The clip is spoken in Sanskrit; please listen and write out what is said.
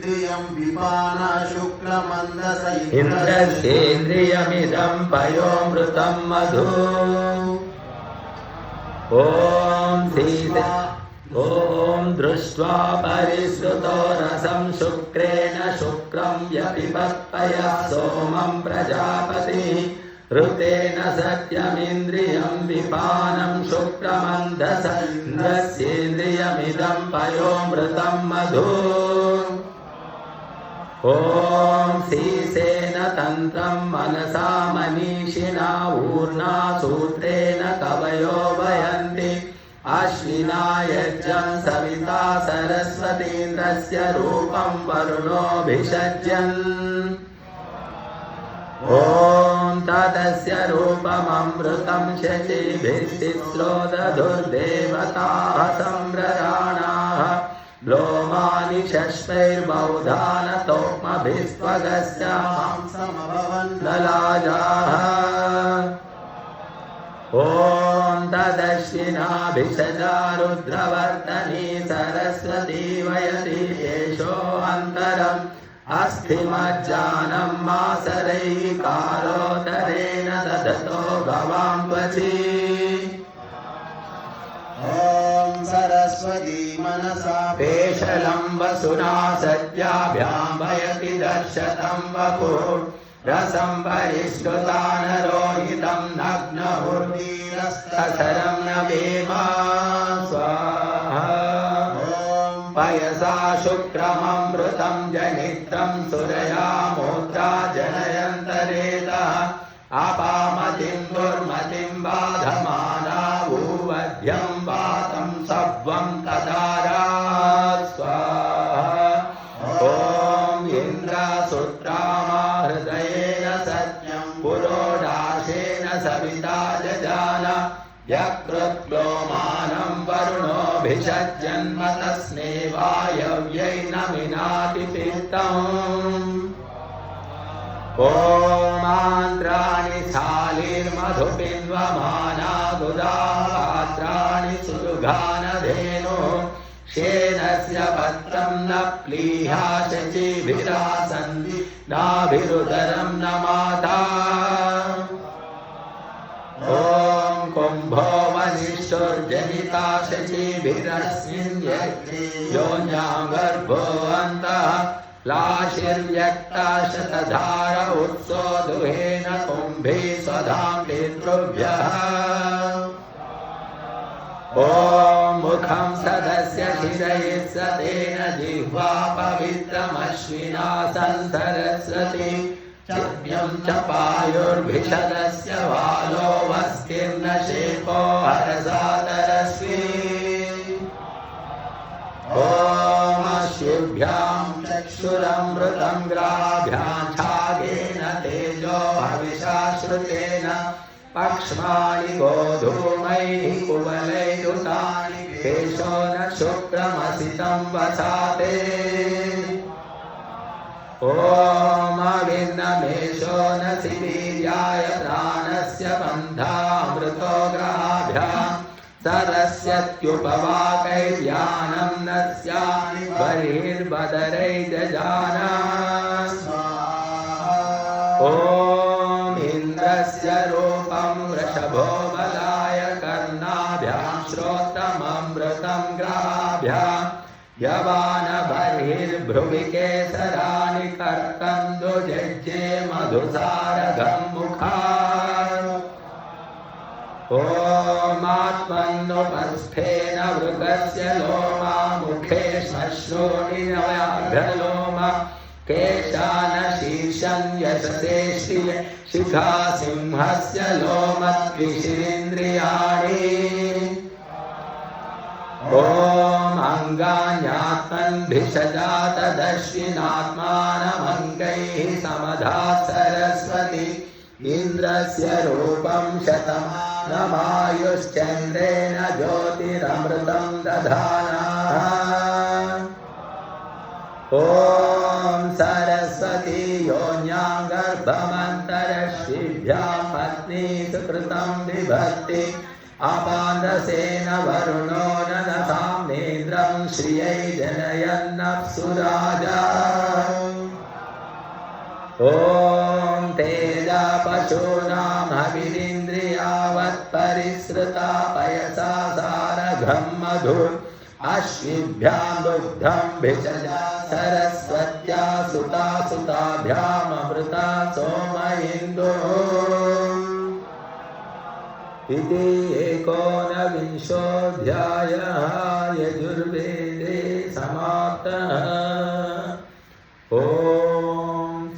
इन्द्रियं विपान शुक्लमन्दस इन्द्रस्येन्द्रियमिदं पयोमृतं मधु ॐ दृष्ट्वा परिश्रुतो रसं शुक्रेण शुक्रं व्यपिबत्पयः सोमं प्रजापतिः ऋतेन सत्यमिन्द्रियं विपानं शुक्रमन्धस इन्द्रस्येन्द्रियमिदं पयोमृतं मधु ॐ शीसेन तन्त्रं मनसा मनीषिणा ऊर्ना सूत्रेण कवयो वयन्ति अश्विना यज्ञं सविता सरस्वतीन्द्रस्य रूपं वरुणोऽभिषज्यन् ॐ तदस्य रूपममृतं शचीभिस्तिस्रो दधुर्देवताः सम्भ्रराणाः लोमानि षष्ठैर्बहुधानतोक्मभिस्त्वगस्य मांसमभवन्नलाजाः ॐ तदश्विनाभिषजा रुद्रवर्तनी सरस्वती वयति येषोऽन्तरम् अस्थिमज्जानं मासरैः कालोदरेण ददतो गवां त्वचि ॐ सरस्वती मनसा पेशलं वसुना सत्याभ्यां वयति दर्शतं वपुः रसं परिष्कृतानरोहितं नग्नहुर्वीरस्तसरं न वेमा स्वाहा पयसा शुक्रममृतं जनित्रं सुरया मूत्रा जनयन्तरेतः अपामतिं दुर्मतिं बाधमाना भूवध्यं वातं सत्वं तदारा स्वाहा ॐ इन्द्रसूत्रामाहृदयेन सत्यं पुरोडाशेन सविता जजान यकृत्क्लोमानं वरुणोऽभिषज्यन्मतस्नेवायव्यै न मिनाति तीर्थम् ॐ आन्द्राणि शालिर्मधुपिन्वमाना गुदात्राणि सुयुगानधेनुः शेनस्य पत्रं न प्लीहा शचीभिरासन्ति नाभिरुदरं न माता ॐ कुम्भो वनिष्ठुर्जनिता शचीभिरस्मिन् यज्ञे योन्यां गर्भोऽन्तः लाशिर्व्यक्ता शतधार उत्सो दुहेन कुम्भे स्वधां पितृभ्यः ॐ मुखं सदस्य शिरयः सतेन जिह्वा पवित्रमश्विना संसरस्वती चव्यं च पायुर्भिषदस्य वालो वस्तिर्न शेको हरसातरस्वी ॐ अश्विभ्यां चक्षुरमृतं ग्राभ्यां छागेन तेजो हविषा श्रुतेन पक्ष्माणि गोधूमैः कुवलैरुतानि केशो न शुक्रमसितं वसाते ॐ अविन्नमेषो न शिवीर्याय प्राणस्य बन्धामृतो ग्राभ्यां सरस्यत्युपवाकैर्यानं नस्यानि बर्हिर्बदरैर्जजान ॐ इन्द्रस्य रूपं वृषभो बलाय कर्णाभ्यां श्रोत्रममृतं ग्राभ्यां यवान बर्हिर्भ्रुविकेसराणि कर्कन्दुजज्ञे मधुसारगं मुखात् ॐ आत्मन्नुपस्थेन मृगस्य लोमा मुखे श्मश्रूणि नव्याघ्रलोमा केशान शीर्षं यशसे शिखा सिंहस्य लोमद्विषीन्द्रियाणि ॐ अङ्गान्यात्मन्भिषजातदश्विनात्मानमङ्गैः समधा सरस्वती इन्द्रस्य रूपं शतमानमायुश्चन्द्रेण ज्योतिरमृतं दधाना ॐ सरस्वती योन्यां गर्भमन्तरश्विभ्यां पत्नी सुकृतं बिभर्ति अपान्दसेन वरुणो ननसां नेन्द्रं श्रियै जनयन्नप्सुराजा ॐ तेजा पशूनां हविरिन्द्रियावत् परिसृता पयसा सारघं मधुर् अश्विभ्यां दुग्धं भिषजा सरस्वत्या सुता सुताभ्यामृता सोम इन्दुः इति एकोनविंशोऽध्यायः यजुर्वेदे समाप्तः।